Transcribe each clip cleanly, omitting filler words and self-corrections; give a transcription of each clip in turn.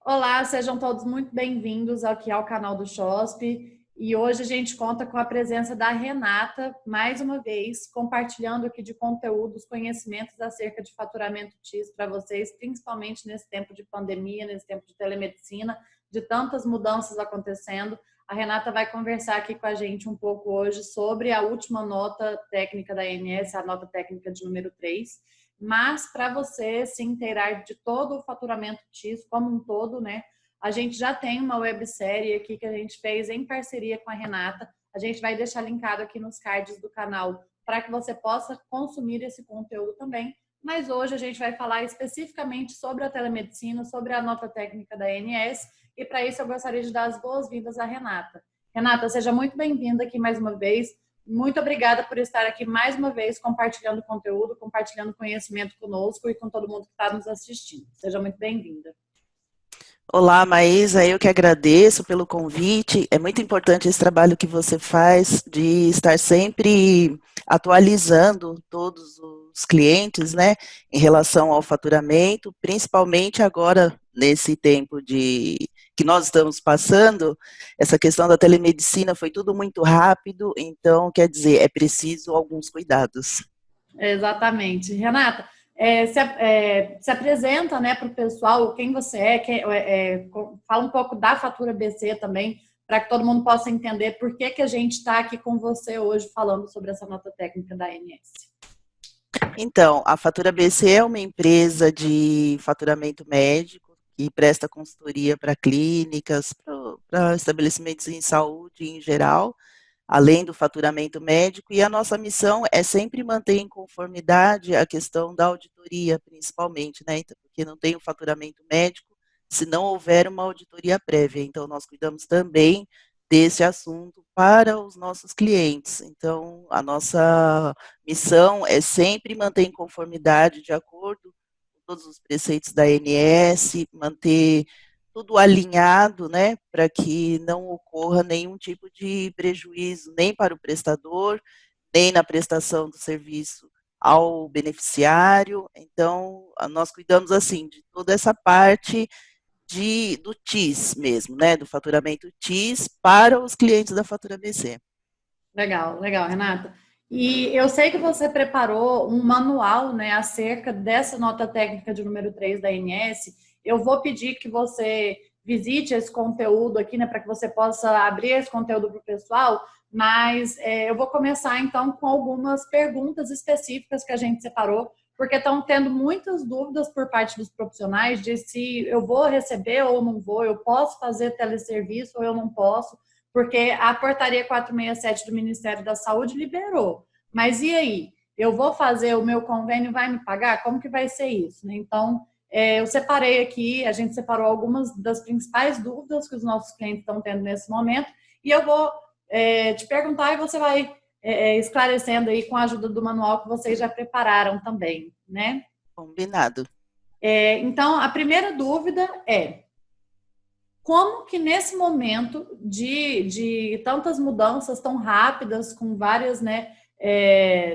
Olá, sejam todos muito bem-vindos aqui ao canal do XOSP. E hoje a gente conta com a presença da Renata, mais uma vez, compartilhando aqui de conteúdos, conhecimentos acerca de faturamento TIS para vocês, principalmente nesse tempo de pandemia, nesse tempo de telemedicina, de tantas mudanças acontecendo. A Renata vai conversar aqui com a gente um pouco hoje sobre a última nota técnica da ANS, a nota técnica de número 3. Mas para você se inteirar de todo o faturamento TIS como um todo, né? A gente já tem uma websérie aqui que a gente fez em parceria com a Renata. A gente vai deixar linkado aqui nos cards do canal para que você possa consumir esse conteúdo também. Mas hoje a gente vai falar especificamente sobre a telemedicina, sobre a nota técnica da ANS, e para isso eu gostaria de dar as boas-vindas à Renata. Renata, seja muito bem-vinda aqui mais uma vez. Muito obrigada por estar aqui mais uma vez compartilhando conteúdo, compartilhando conhecimento conosco e com todo mundo que está nos assistindo. Seja muito bem-vinda. Olá, Maísa, eu que agradeço pelo convite. É muito importante esse trabalho que você faz de estar sempre atualizando todos os clientes, né, em relação ao faturamento, principalmente agora nesse tempo de que nós estamos passando, essa questão da telemedicina foi tudo muito rápido, então, quer dizer, é preciso alguns cuidados. Exatamente. Renata, se apresenta, né, para o pessoal quem você é, fala um pouco da Fatura BC também, para que todo mundo possa entender por que a gente está aqui com você hoje falando sobre essa nota técnica da ANS. Então, a Fatura BC é uma empresa de faturamento médico que presta consultoria para clínicas, para estabelecimentos em saúde em geral, além do faturamento médico, e a nossa missão é sempre manter em conformidade a questão da auditoria, principalmente, né? Então, porque não tem o faturamento médico se não houver uma auditoria prévia. Então, nós cuidamos também desse assunto para os nossos clientes. Então, a nossa missão é sempre manter em conformidade, de acordo com todos os preceitos da ANS, manter tudo alinhado, né, para que não ocorra nenhum tipo de prejuízo, nem para o prestador, nem na prestação do serviço ao beneficiário. Então, nós cuidamos, assim, de toda essa parte do TIS mesmo, né, do faturamento TIS para os clientes da Fatura BC. Legal, legal, Renata. E eu sei que você preparou um manual, né, acerca dessa nota técnica de número 3 da ANS. Eu vou pedir que você visite esse conteúdo aqui, né, para que você possa abrir esse conteúdo para o pessoal, mas eu vou começar então com algumas perguntas específicas que a gente separou, porque estão tendo muitas dúvidas por parte dos profissionais de se eu vou receber ou não vou, eu posso fazer teleserviço ou eu não posso, porque a portaria 467 do Ministério da Saúde liberou. Mas e aí? Eu vou fazer o meu convênio, vai me pagar? Como que vai ser isso? Então, eu separei aqui, a gente separou algumas das principais dúvidas que os nossos clientes estão tendo nesse momento, e eu vou te perguntar e você vai esclarecendo aí com a ajuda do manual que vocês já prepararam também, né? Combinado. Então, a primeira dúvida é: como que nesse momento de tantas mudanças tão rápidas, com várias, né,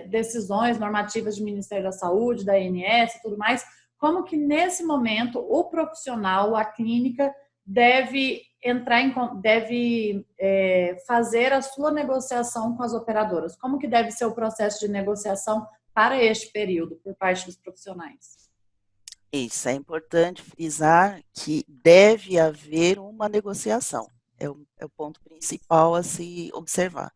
decisões normativas do Ministério da Saúde, da ANS e tudo mais, como que nesse momento o profissional, a clínica, deve fazer a sua negociação com as operadoras? Como que deve ser o processo de negociação para este período, por parte dos profissionais? Isso, é importante frisar que deve haver uma negociação, é o ponto principal a se observar.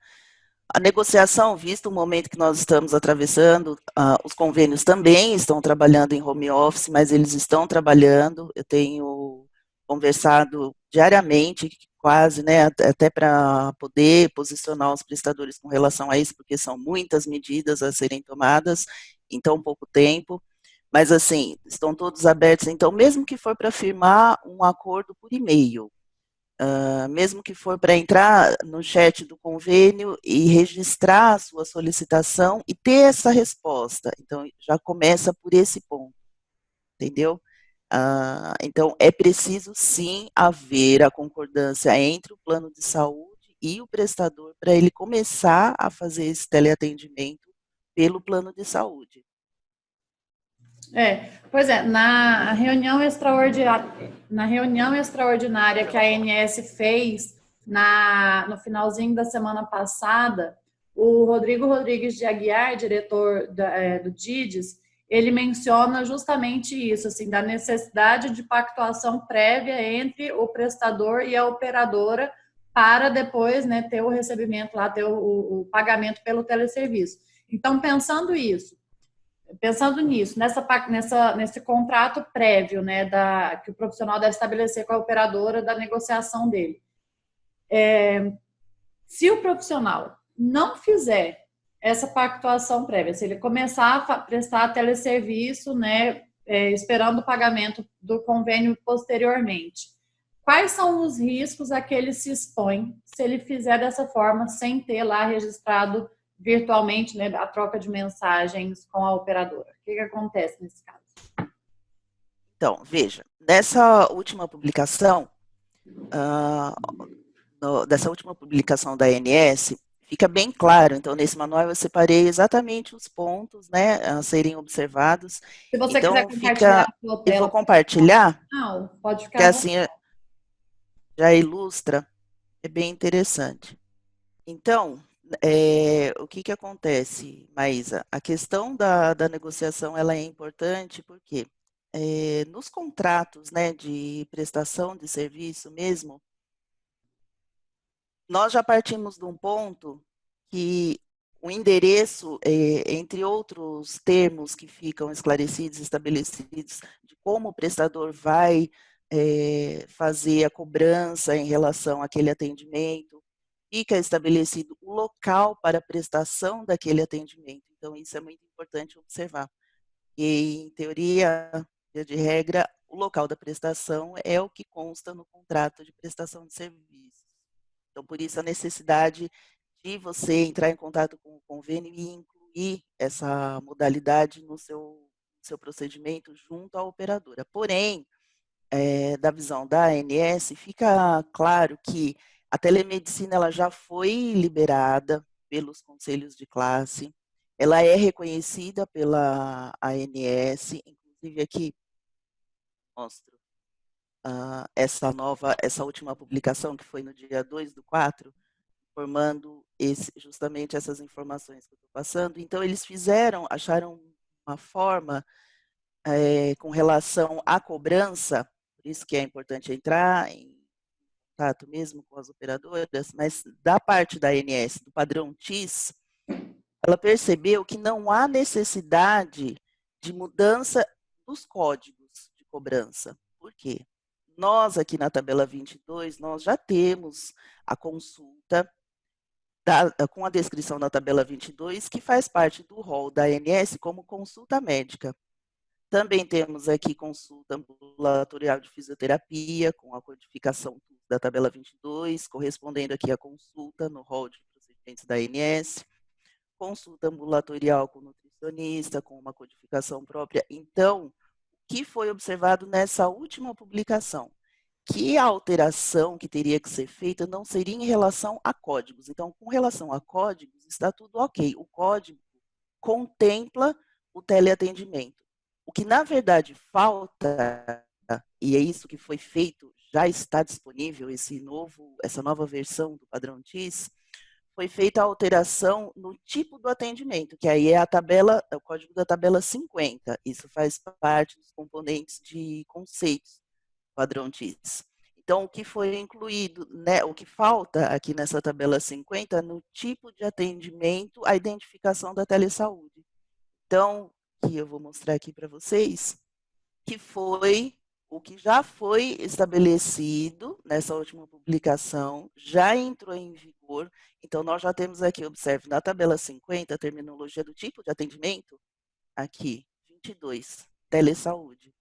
A negociação, visto o momento que nós estamos atravessando, os convênios também estão trabalhando em home office, mas eles estão trabalhando, eu tenho conversado diariamente, quase, né, até para poder posicionar os prestadores com relação a isso, porque são muitas medidas a serem tomadas em tão pouco tempo. Mas, assim, estão todos abertos. Então, mesmo que for para firmar um acordo por e-mail, mesmo que for para entrar no chat do convênio e registrar a sua solicitação e ter essa resposta. Então, já começa por esse ponto, entendeu? Então, é preciso, sim, haver a concordância entre o plano de saúde e o prestador para ele começar a fazer esse teleatendimento pelo plano de saúde. Pois é, na reunião extraordinária que a ANS fez no finalzinho da semana passada, o Rodrigo Rodrigues de Aguiar, diretor do DIDES, ele menciona justamente isso, assim, da necessidade de pactuação prévia entre o prestador e a operadora para depois, né, ter o recebimento lá, ter o pagamento pelo teleserviço. Então, pensando nisso, nesse contrato prévio, né, que o profissional deve estabelecer com a operadora da negociação dele. Se o profissional não fizer essa pactuação prévia, se ele começar a prestar teleserviço, né, esperando o pagamento do convênio posteriormente, quais são os riscos a que ele se expõe se ele fizer dessa forma, sem ter lá registrado virtualmente, né, a troca de mensagens com a operadora? O que acontece nesse caso? Então, veja, nessa última publicação, dessa última publicação da ANS, fica bem claro. Então, nesse manual eu separei exatamente os pontos, né, a serem observados. Se você quiser Então, compartilhar a sua eu vou tela, compartilhar, pode que ficar à assim vontade. já ilustra, é bem interessante. Então, o que acontece, Maísa? A questão da negociação ela é importante porque nos contratos, né, de prestação de serviço mesmo, nós já partimos de um ponto que o endereço, entre outros termos que ficam esclarecidos, estabelecidos, de como o prestador vai fazer a cobrança em relação àquele atendimento, fica estabelecido o local para a prestação daquele atendimento. Então, isso é muito importante observar. E, em teoria, de regra, o local da prestação é o que consta no contrato de prestação de serviços. Então, por isso, a necessidade de você entrar em contato com o convênio e incluir essa modalidade no seu procedimento junto à operadora. Porém, da visão da ANS, fica claro que a telemedicina ela já foi liberada pelos conselhos de classe, ela é reconhecida pela ANS, inclusive aqui mostro essa última publicação, que foi no dia 2/4, formando justamente essas informações que eu estou passando. Então, eles acharam uma forma com relação à cobrança, por isso que é importante entrar em contato mesmo com as operadoras, mas da parte da ANS, do padrão TIS, ela percebeu que não há necessidade de mudança dos códigos de cobrança. Por quê? Nós, aqui na tabela 22, nós já temos a consulta com a descrição da tabela 22, que faz parte do rol da ANS como consulta médica. Também temos aqui consulta ambulatorial de fisioterapia, com a codificação da tabela 22, correspondendo aqui à consulta no rol de procedimentos da ANS, consulta ambulatorial com nutricionista, com uma codificação própria. Então, o que foi observado nessa última publicação? Que a alteração que teria que ser feita não seria em relação a códigos. Então, com relação a códigos, está tudo ok. O código contempla o teleatendimento. O que, na verdade, falta, e é isso que foi feito, já está disponível essa nova versão do padrão TIS, foi feita a alteração no tipo do atendimento, que aí é o código da tabela 50. Isso faz parte dos componentes de conceitos do padrão TIS. Então, o que foi incluído, né, o que falta aqui nessa tabela 50, no tipo de atendimento, a identificação da telesaúde. Então, que eu vou mostrar aqui para vocês, que foi o que já foi estabelecido nessa última publicação, já entrou em vigor. Então, nós já temos aqui, observe, na tabela 50, a terminologia do tipo de atendimento, aqui, 22, telesaúde.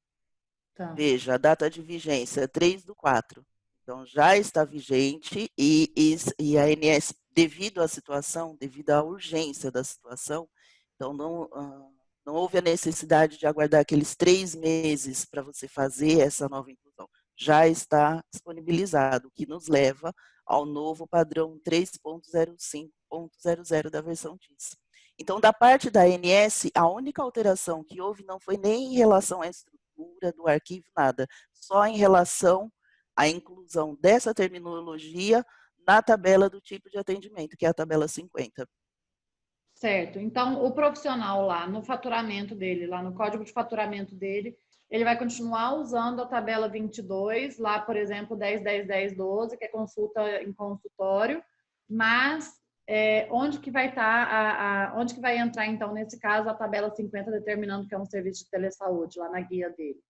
Tá. Veja, a data de vigência, 3/4. Então, já está vigente e a ANS, devido à situação, devido à urgência da situação, então não houve a necessidade de aguardar aqueles 3 meses para você fazer essa nova inclusão. Já está disponibilizado, o que nos leva ao novo padrão 3.05.00 da versão TIS. Então, da parte da ANS, a única alteração que houve não foi nem em relação à estrutura do arquivo, nada, só em relação à inclusão dessa terminologia na tabela do tipo de atendimento, que é a tabela 50. Certo. Então, o profissional lá no faturamento dele, lá no código de faturamento dele, ele vai continuar usando a tabela 22, lá, por exemplo, 10, 10, 10, 12, que é consulta em consultório, mas onde que vai estar, onde que vai entrar, então, nesse caso, a tabela 50, determinando que é um serviço de telesaúde, lá na guia dele.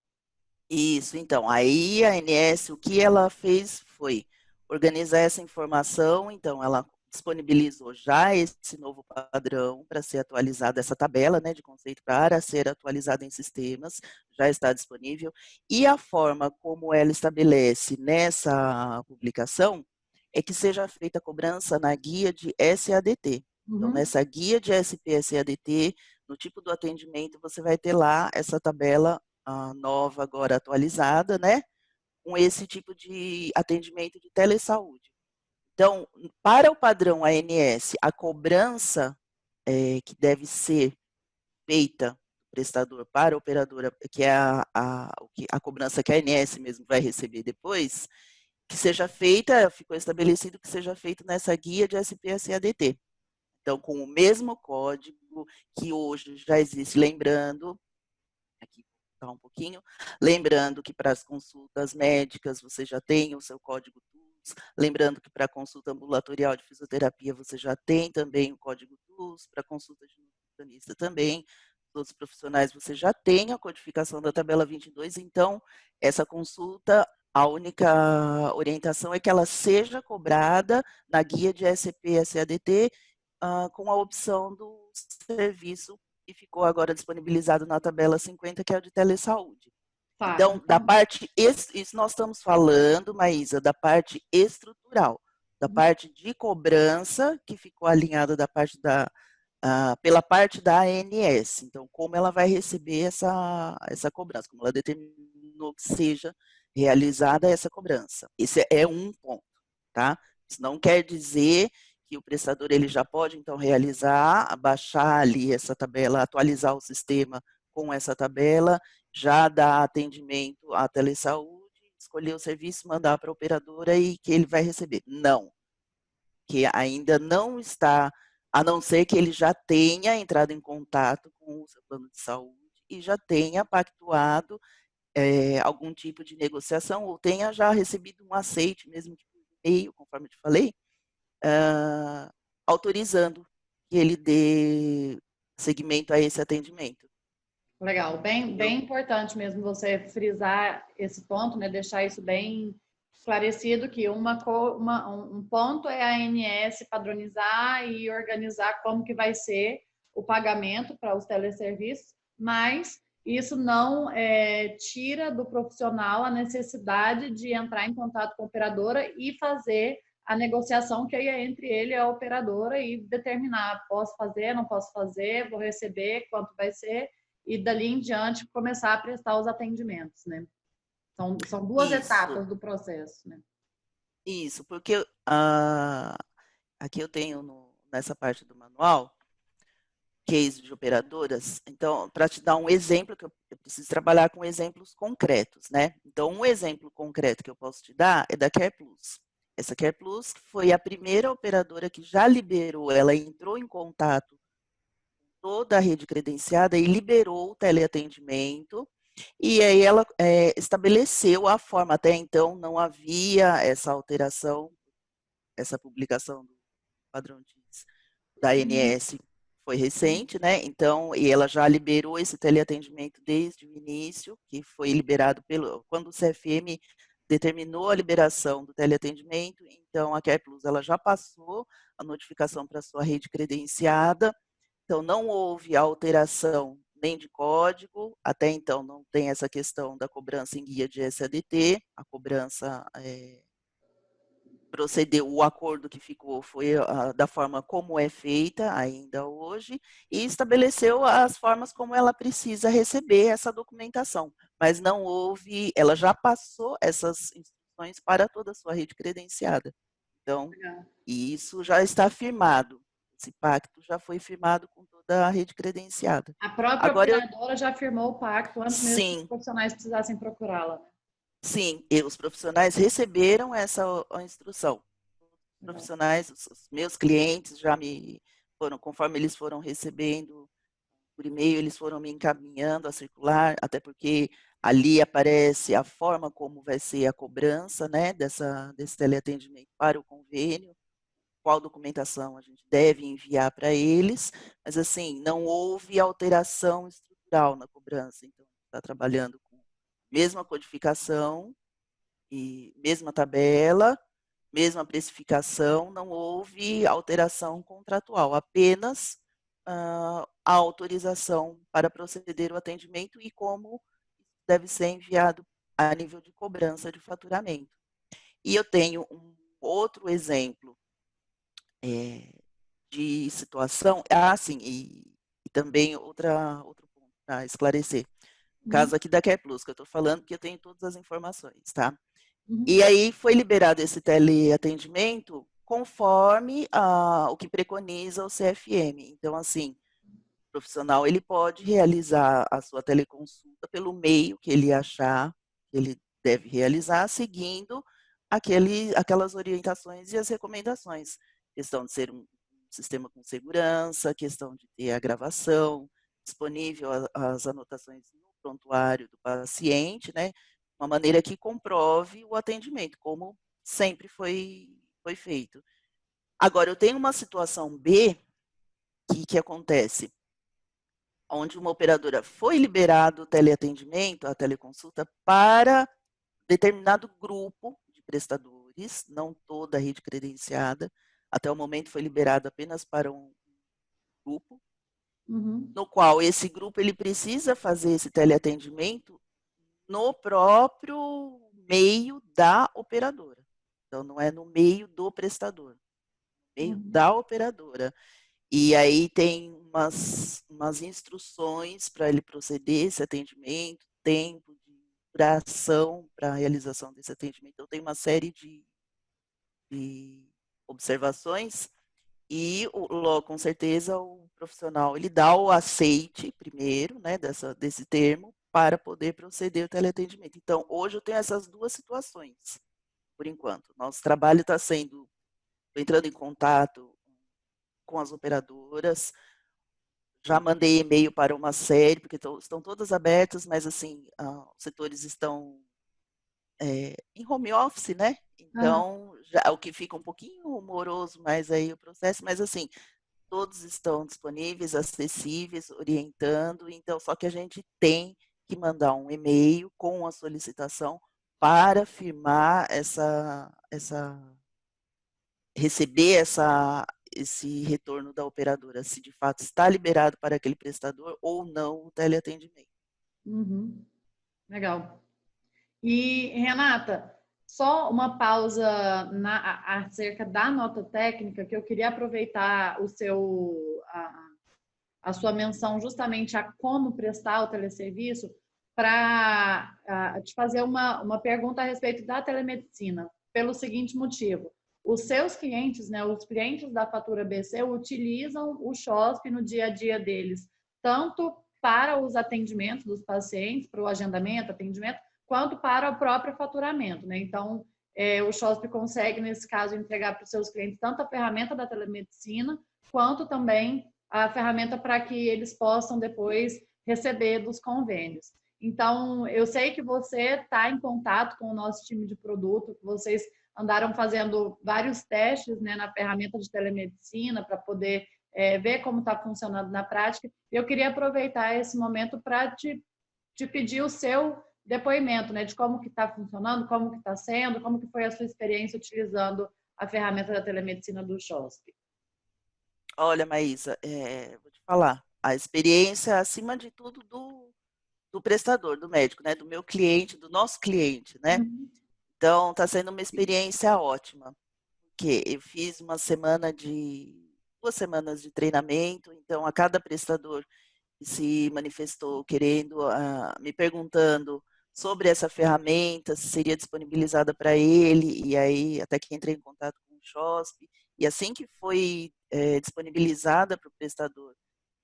Isso, então, aí a ANS, o que ela fez foi organizar essa informação, então ela disponibilizou já esse novo padrão para ser atualizado, essa tabela, né, de conceito para ser atualizada em sistemas, já está disponível, e a forma como ela estabelece nessa publicação é que seja feita a cobrança na guia de SADT. Então, Uhum. nessa guia de SP-SADT, no tipo do atendimento, você vai ter lá essa tabela nova, agora atualizada, né? Com esse tipo de atendimento de telesaúde. Então, para o padrão ANS, a cobrança que deve ser feita do prestador para a operadora, que é a cobrança que a ANS mesmo vai receber depois, que seja feita, ficou estabelecido que seja feito nessa guia de SPSADT. Então, com o mesmo código que hoje já existe, lembrando, aqui tá um pouquinho, lembrando que para as consultas médicas você já tem o seu código TUS, lembrando que para a consulta ambulatorial de fisioterapia você já tem também o código TUS, para a consulta de nutricionista também, todos os profissionais você já tem a codificação da tabela 22, então essa consulta, a única orientação é que ela seja cobrada na guia de SCP-SADT com a opção do serviço que ficou agora disponibilizado na tabela 50, que é o de telesaúde. Tá, Então, da então. parte, isso nós estamos falando, Maísa, da parte estrutural, da parte de cobrança, que ficou alinhada da parte pela parte da ANS. Então, como ela vai receber essa cobrança, como ela determinou que seja realizada essa cobrança. Esse é um ponto, tá? Isso não quer dizer que o prestador ele já pode, então, realizar, baixar ali essa tabela, atualizar o sistema com essa tabela, já dar atendimento à telesaúde, escolher o serviço, mandar para a operadora e que ele vai receber. Não, que ainda não está, a não ser que ele já tenha entrado em contato com o seu plano de saúde e já tenha pactuado algum tipo de negociação ou tenha já recebido um aceite, mesmo que por e-mail, conforme eu te falei, uh, autorizando que ele dê seguimento a esse atendimento. Legal, bem, Entendeu? bem importante mesmo você frisar esse ponto, né? Deixar isso bem esclarecido que um ponto é a ANS padronizar e organizar como que vai ser o pagamento para os teleserviços, mas isso não tira do profissional a necessidade de entrar em contato com a operadora e fazer a negociação que aí é entre ele e a operadora e determinar, posso fazer, não posso fazer, vou receber, quanto vai ser, e dali em diante começar a prestar os atendimentos, né? São duas Isso, etapas do processo, né? isso, porque aqui eu tenho nessa parte do manual, case de operadoras. Então, para te dar um exemplo, que eu preciso trabalhar com exemplos concretos, né? Então, um exemplo concreto que eu posso te dar é da Care Plus. Essa Care Plus foi a primeira operadora que já liberou, ela entrou em contato com toda a rede credenciada e liberou o teleatendimento, e aí ela estabeleceu a forma, até então não havia essa alteração, essa publicação do padrão da Uhum. ANS foi recente, né? Então, e ela já liberou esse teleatendimento desde o início, que foi liberado quando o CFM determinou a liberação do teleatendimento, então a Care Plus ela já passou a notificação para a sua rede credenciada, então não houve alteração nem de código, até então não tem essa questão da cobrança em guia de SADT, a cobrança procedeu, o acordo que ficou foi da forma como é feita ainda hoje e estabeleceu as formas como ela precisa receber essa documentação, mas não houve, ela já passou essas instruções para toda a sua rede credenciada. Então, Legal. e isso já está firmado. esse pacto já foi firmado com toda a rede credenciada. A própria Agora, operadora já firmou o pacto antes mesmo que os sim, profissionais precisassem procurá-la. sim, e os profissionais receberam essa instrução. Os Legal. profissionais, os meus clientes já conforme eles foram recebendo por e-mail, eles foram me encaminhando a circular, até porque ali aparece a forma como vai ser a cobrança, né, desse teleatendimento para o convênio, qual documentação a gente deve enviar para eles, mas assim, não houve alteração estrutural na cobrança, então está trabalhando com a mesma codificação e mesma tabela, mesma precificação, não houve alteração contratual, apenas a autorização para proceder o atendimento e como deve ser enviado a nível de cobrança de faturamento. E eu tenho um outro exemplo de situação, sim, e também outro ponto para esclarecer. No Uhum, caso aqui da Care Plus, que eu estou falando, que eu tenho todas as informações, tá? uhum, E aí foi liberado esse teleatendimento conforme o que preconiza o CFM. Então, assim, o profissional ele pode realizar a sua teleconsulta pelo meio que ele achar que ele deve realizar, seguindo aquelas orientações e as recomendações. Questão de ser um sistema com segurança, questão de ter a gravação, disponível as anotações no prontuário do paciente, né? Uma maneira que comprove o atendimento, como sempre foi feito. Agora, eu tenho uma situação B que acontece onde uma operadora foi liberado o teleatendimento, a teleconsulta, para determinado grupo de prestadores, não toda a rede credenciada. Até o momento foi liberado apenas para um grupo, uhum, no qual esse grupo ele precisa fazer esse teleatendimento no próprio meio da operadora. Então, não é no meio do prestador, no meio uhum, da operadora. E aí tem umas instruções para ele proceder esse atendimento, tempo de duração para a realização desse atendimento. Então, tem uma série de observações e, com certeza, o profissional ele dá o aceite primeiro, né, desse termo, para poder proceder ao teleatendimento. Então, hoje eu tenho essas duas situações, por enquanto. Nosso trabalho está entrando em contato com as operadoras, já mandei e-mail para uma série, porque estão todas abertas, mas assim, os setores estão em home office, né? aham, Então, já, o que fica um pouquinho moroso mais aí o processo, mas assim, todos estão disponíveis, acessíveis, orientando, então só que a gente tem que mandar um e-mail com a solicitação para firmar receber esse retorno da operadora, se de fato está liberado para aquele prestador ou não o teleatendimento. uhum. Legal. E, Renata, só uma pausa acerca da nota técnica, que eu queria aproveitar a sua menção justamente a como prestar o teleserviço para te fazer uma pergunta a respeito da telemedicina, pelo seguinte motivo. Os seus clientes, né, os clientes da Fatura BC utilizam o XOSP no dia a dia deles, tanto para os atendimentos dos pacientes, para o agendamento, atendimento, quanto para o próprio faturamento, né? Então, o XOSP consegue, nesse caso, entregar para os seus clientes tanto a ferramenta da telemedicina, quanto também a ferramenta para que eles possam depois receber dos convênios. Então, eu sei que você está em contato com o nosso time de produto, que vocês andaram fazendo vários testes, né, na ferramenta de telemedicina para poder ver como está funcionando na prática. Eu queria aproveitar esse momento para te pedir o seu depoimento, né, de como que está funcionando, como que está sendo, como que foi a sua experiência utilizando a ferramenta da telemedicina do XOSP. Olha, Maísa, vou te falar, a experiência, acima de tudo, do prestador, do médico, né, do meu cliente, do nosso cliente, né? Uhum. Então, está sendo uma experiência ótima, porque eu fiz 2 semanas de treinamento, então a cada prestador que se manifestou querendo, me perguntando sobre essa ferramenta, se seria disponibilizada para ele, e aí até que entrei em contato com o XOSP, E assim que foi disponibilizada para o prestador,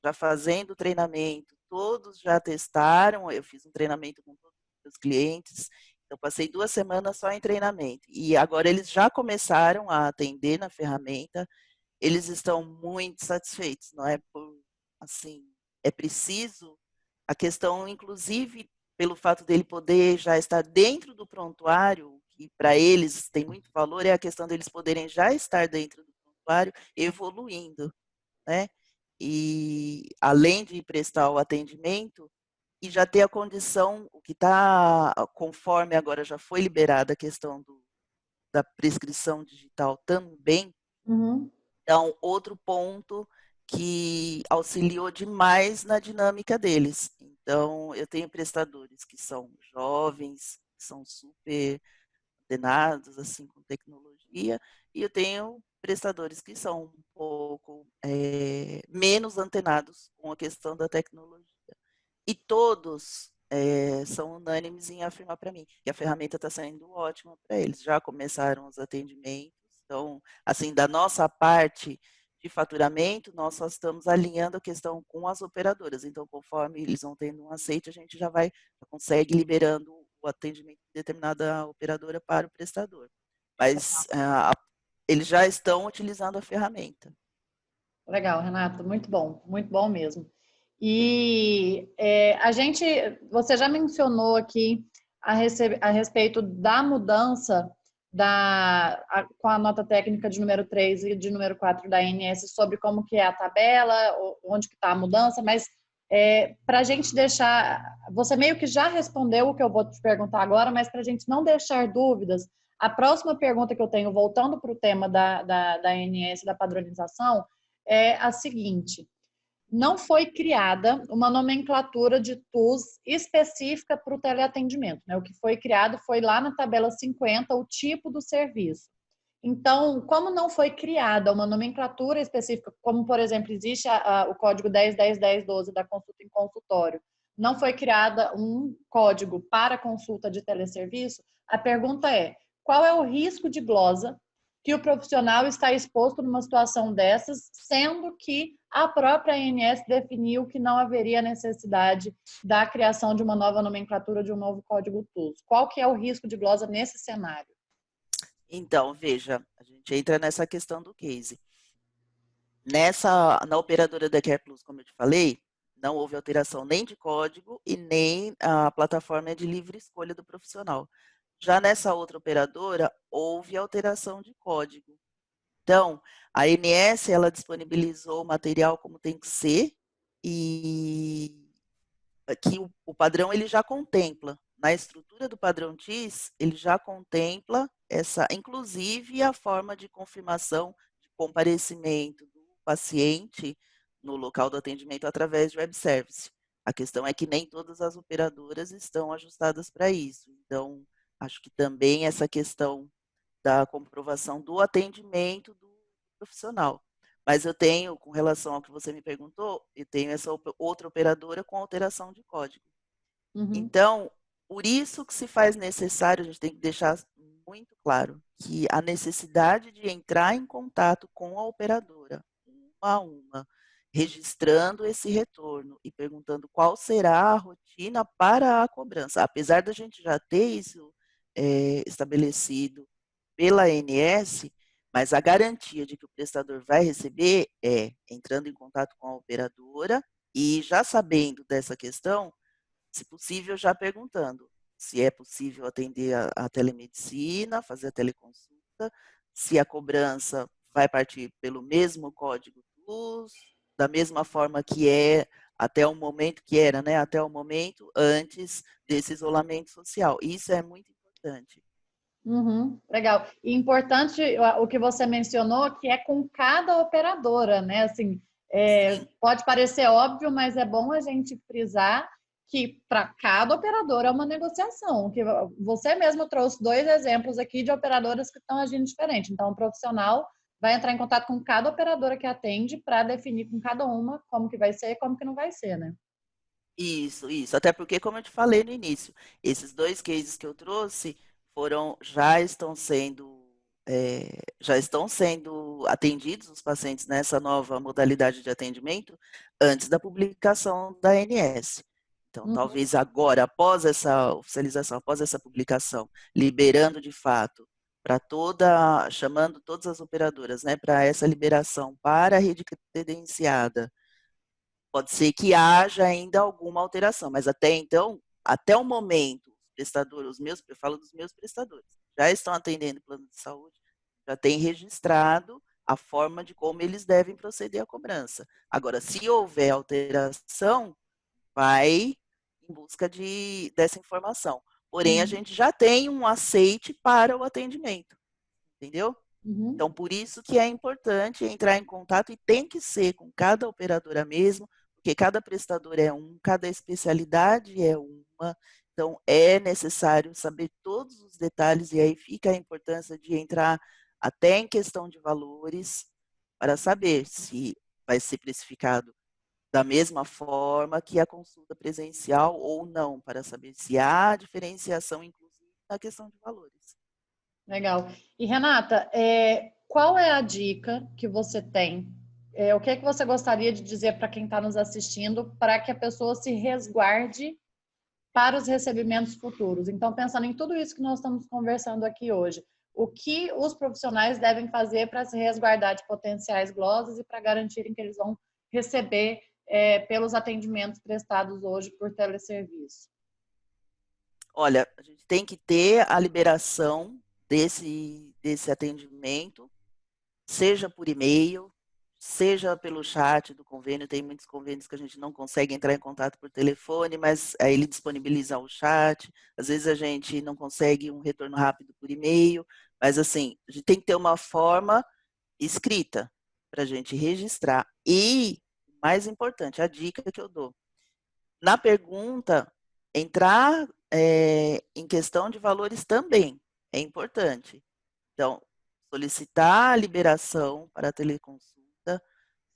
já fazendo o treinamento, todos já testaram, eu fiz um treinamento com todos os meus clientes, então passei 2 semanas só em treinamento. E agora eles já começaram a atender na ferramenta, eles estão muito satisfeitos, não é por, assim, é preciso, a questão, inclusive, pelo fato dele poder já estar dentro do prontuário, que para eles tem muito valor, é a questão deles poderem já estar dentro do prontuário, evoluindo, né? E além de prestar o atendimento, e já ter a condição, o que está, conforme agora já foi liberada a questão da prescrição digital também, Uhum. então, outro ponto que auxiliou demais na dinâmica deles. Então, eu tenho prestadores que são jovens, que são super antenados assim com tecnologia, e eu tenho prestadores que são um pouco menos antenados com a questão da tecnologia. E todos são unânimes em afirmar para mim que a ferramenta está sendo ótima para eles. Já começaram os atendimentos, então, assim, da nossa parte de faturamento, nós só estamos alinhando a questão com as operadoras. Então, conforme eles vão tendo um aceite, a gente já consegue liberando o atendimento de determinada operadora para o prestador. Mas eles já estão utilizando a ferramenta. Legal, Renato, muito bom mesmo. E você já mencionou aqui a respeito da mudança com a nota técnica de número 3 e de número 4 da ANS sobre como que é a tabela, onde que está a mudança, mas para a gente deixar, você meio que já respondeu o que eu vou te perguntar agora, mas para a gente não deixar dúvidas, a próxima pergunta que eu tenho, voltando para o tema da ANS, da padronização, é a seguinte: não foi criada uma nomenclatura de TUS específica para o teleatendimento, né? O que foi criado foi lá na tabela 50 o tipo do serviço. Então, como não foi criada uma nomenclatura específica, como, por exemplo, existe o código 10.10.10.12 da consulta em consultório, não foi criada um código para consulta de teleserviço, a pergunta é: qual é o risco de glosa que o profissional está exposto numa situação dessas, sendo que a própria ANS definiu que não haveria necessidade da criação de uma nova nomenclatura, de um novo código TUS? Qual que é o risco de glosa nesse cenário? Então, veja, a gente entra nessa questão do case. Na operadora da Care Plus, como eu te falei, não houve alteração nem de código e nem a plataforma de livre escolha do profissional. Já nessa outra operadora, houve alteração de código. Então, a ANS, ela disponibilizou o material como tem que ser e que o padrão ele já contempla. Na estrutura do padrão TIS, ele já contempla essa, inclusive a forma de confirmação de comparecimento do paciente no local do atendimento através de web service. A questão é que nem todas as operadoras estão ajustadas para isso. Então, acho que também essa questão da comprovação do atendimento do profissional. Mas eu tenho, com relação ao que você me perguntou, eu tenho essa outra operadora com alteração de código. Uhum, Então, por isso que se faz necessário, a gente tem que deixar muito claro que a necessidade de entrar em contato com a operadora, uma a uma, registrando esse retorno e perguntando qual será a rotina para a cobrança. Apesar da gente já ter isso estabelecido pela ANS, mas a garantia de que o prestador vai receber é entrando em contato com a operadora e já sabendo dessa questão, se possível, já perguntando se é possível atender a telemedicina, fazer a teleconsulta, se a cobrança vai partir pelo mesmo código TUS, da mesma forma que é até o momento que era, né? Até o momento antes desse isolamento social. Isso é muito importante. uhum, legal. E importante o que você mencionou, que é com cada operadora, né? Assim, Sim. pode parecer óbvio, mas é bom a gente frisar que para cada operadora é uma negociação. Que você mesmo trouxe dois exemplos aqui de operadoras que estão agindo diferente. Então, o profissional vai entrar em contato com cada operadora que atende para definir com cada uma como que vai ser e como que não vai ser, né? Isso, isso. Até porque, como eu te falei no início, esses dois cases que eu trouxe já estão sendo já estão sendo atendidos os pacientes nessa nova modalidade de atendimento antes da publicação da ANS. Então, Uhum. talvez agora, após essa oficialização, após essa publicação, liberando de fato chamando todas as operadoras, né, para essa liberação para a rede credenciada, pode ser que haja ainda alguma alteração, mas até então, até o momento, os prestadores, eu falo dos meus prestadores, já estão atendendo o plano de saúde, já tem registrado a forma de como eles devem proceder à cobrança. Agora, se houver alteração, vai em busca dessa informação. Porém, a Uhum. gente já tem um aceite para o atendimento, entendeu? Uhum. Então, por isso que é importante entrar em contato e tem que ser com cada operadora mesmo, porque cada prestador é cada especialidade é uma. Então, é necessário saber todos os detalhes e aí fica a importância de entrar até em questão de valores para saber se vai ser precificado da mesma forma que a consulta presencial ou não, para saber se há diferenciação, inclusive, na questão de valores. Legal. E Renata, qual é a dica que você tem? O que é que você gostaria de dizer para quem está nos assistindo para que a pessoa se resguarde para os recebimentos futuros? Então, pensando em tudo isso que nós estamos conversando aqui hoje, o que os profissionais devem fazer para se resguardar de potenciais glosas e para garantirem que eles vão receber pelos atendimentos prestados hoje por teleserviço? Olha, a gente tem que ter a liberação desse atendimento, seja por e-mail, seja pelo chat do convênio. Tem muitos convênios que a gente não consegue entrar em contato por telefone, mas aí ele disponibiliza o chat. Às vezes a gente não consegue um retorno rápido por e-mail, mas assim, a gente tem que ter uma forma escrita para a gente registrar. E, mais importante, a dica que eu dou, na pergunta, entrar em questão de valores também é importante. Então, solicitar a liberação para a teleconsulta,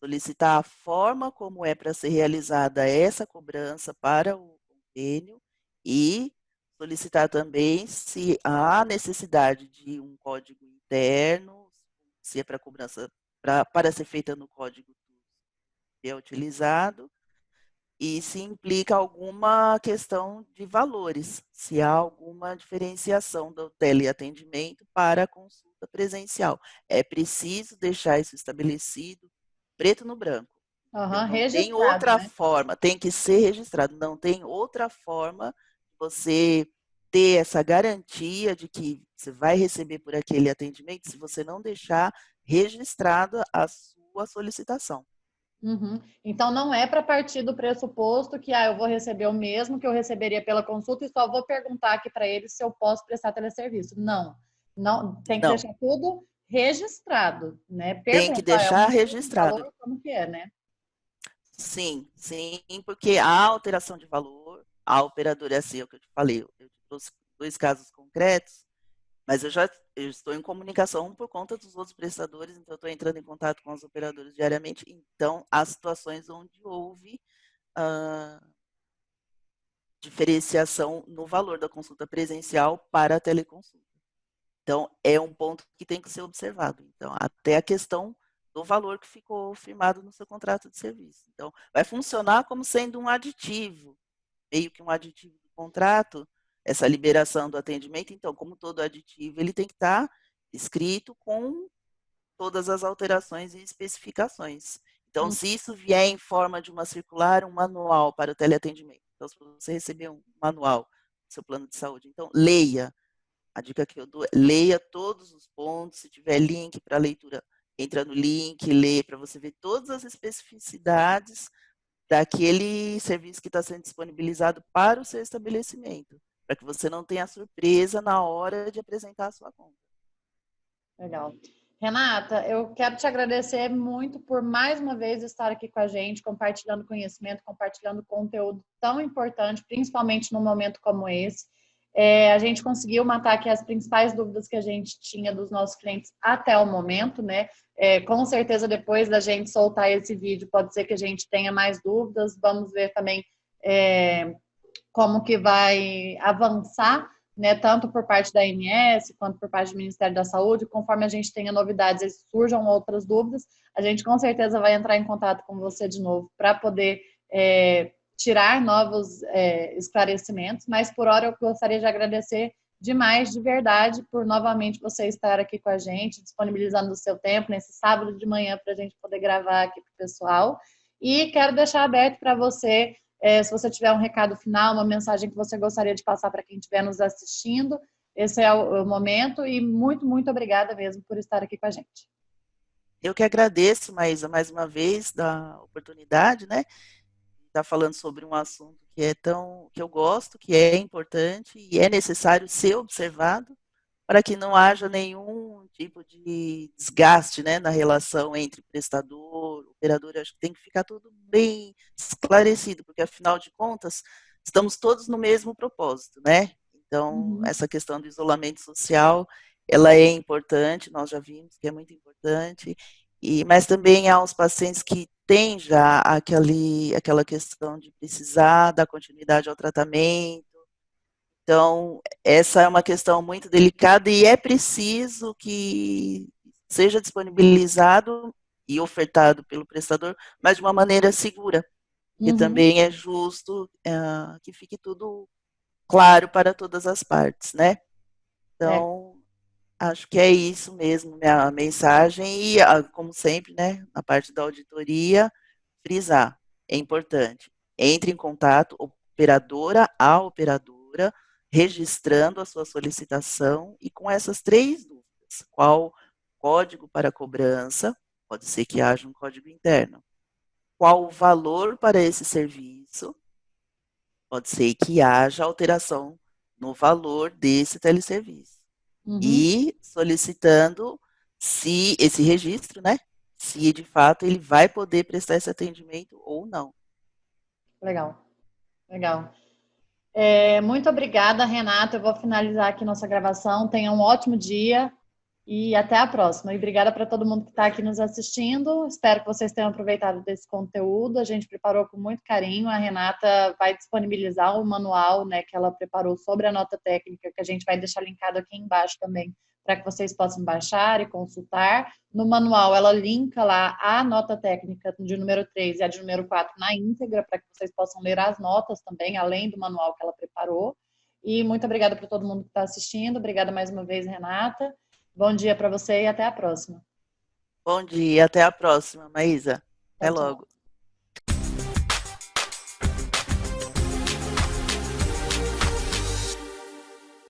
solicitar a forma como é para ser realizada essa cobrança para o convênio e solicitar também se há necessidade de um código interno, se é para cobrança para ser feita no código que é utilizado, e se implica alguma questão de valores, se há alguma diferenciação do teleatendimento para a consulta presencial. É preciso deixar isso estabelecido, preto no branco. Uhum, Não tem registrado, outra né? forma, tem que ser registrado, não tem outra forma de você ter essa garantia de que você vai receber por aquele atendimento se você não deixar registrada a sua solicitação. Uhum. Então, não é para partir do pressuposto que eu vou receber o mesmo que eu receberia pela consulta e só vou perguntar aqui para eles se eu posso prestar teleserviço. Não, não tem que Não, deixar tudo registrado, né? tem que Perguntar, é o deixar mesmo registrado. valor, como que é, né? Sim, sim, porque há alteração de valor, a operadora é assim, é o que eu te falei, eu te trouxe dois casos concretos, mas eu estou em comunicação por conta dos outros prestadores, então eu estou entrando em contato com os operadores diariamente, então há situações onde houve ah, diferenciação no valor da consulta presencial para a teleconsulta. Então, é um ponto que tem que ser observado. Então, até a questão do valor que ficou firmado no seu contrato de serviço. Então, vai funcionar como sendo um aditivo, meio que um aditivo do contrato, essa liberação do atendimento. Então, como todo aditivo, ele tem que estar escrito com todas as alterações e especificações. Então, Hum. se isso vier em forma de uma circular, um manual para o teleatendimento. Então, se você receber um manual do seu plano de saúde, então leia. A dica que eu dou é leia todos os pontos, se tiver link para leitura, entra no link, lê para você ver todas as especificidades daquele serviço que está sendo disponibilizado para o seu estabelecimento, para que você não tenha surpresa na hora de apresentar a sua conta. Legal. Renata, eu quero te agradecer muito por mais uma vez estar aqui com a gente, compartilhando conhecimento, compartilhando conteúdo tão importante, principalmente num momento como esse. A gente conseguiu matar aqui as principais dúvidas que a gente tinha dos nossos clientes até o momento, né? Com certeza, depois da gente soltar esse vídeo, pode ser que a gente tenha mais dúvidas. Vamos ver também como que vai avançar né, tanto por parte da ANS quanto por parte do Ministério da Saúde. Conforme a gente tenha novidades e surjam outras dúvidas, a gente com certeza vai entrar em contato com você de novo para poder tirar novos esclarecimentos. Mas por hora eu gostaria de agradecer demais, de verdade, por novamente você estar aqui com a gente, disponibilizando o seu tempo nesse sábado de manhã para a gente poder gravar aqui para o pessoal. E quero deixar aberto para você, se você tiver um recado final, uma mensagem que você gostaria de passar para quem estiver nos assistindo, esse é o momento. E muito, muito obrigada mesmo por estar aqui com a gente. Eu que agradeço, Maísa, mais uma vez, da oportunidade, né? Estar falando sobre um assunto que eu gosto, que é importante e é necessário ser observado para que não haja nenhum tipo de desgaste, né, na relação entre prestador, operador. Acho que tem que ficar tudo bem esclarecido, porque afinal de contas estamos todos no mesmo propósito, né? Então Uhum. essa questão do isolamento social, ela é importante, nós já vimos que é muito importante, mas também há uns pacientes que têm já aquela questão de precisar dar continuidade ao tratamento. Então, essa é uma questão muito delicada e é preciso que seja disponibilizado e ofertado pelo prestador, mas de uma maneira segura, porque Uhum. também é justo que fique tudo claro para todas as partes, né? É. Então, acho que é isso mesmo, minha mensagem, e como sempre, né, na parte da auditoria, frisar, é importante, entre em contato, operadora a operadora, registrando a sua solicitação e com essas três dúvidas, qual código para cobrança, pode ser que haja um código interno, qual o valor para esse serviço, pode ser que haja alteração no valor desse teleserviço Uhum. e solicitando se esse registro, né? Se de fato ele vai poder prestar esse atendimento ou não. Legal, legal. Muito obrigada, Renata. Eu vou finalizar aqui nossa gravação. Tenha um ótimo dia e até a próxima. E obrigada para todo mundo que está aqui nos assistindo. Espero que vocês tenham aproveitado desse conteúdo. A gente preparou com muito carinho. A Renata vai disponibilizar o manual, né, que ela preparou sobre a nota técnica, que a gente vai deixar linkado aqui embaixo também, para que vocês possam baixar e consultar. No manual, ela linka lá a nota técnica de número 3 e a de número 4 na íntegra, para que vocês possam ler as notas também, além do manual que ela preparou. E muito obrigada para todo mundo que está assistindo. Obrigada mais uma vez, Renata. Bom dia para você e até a próxima. Bom dia, até a próxima, Maísa. Até Tchau, tchau. logo.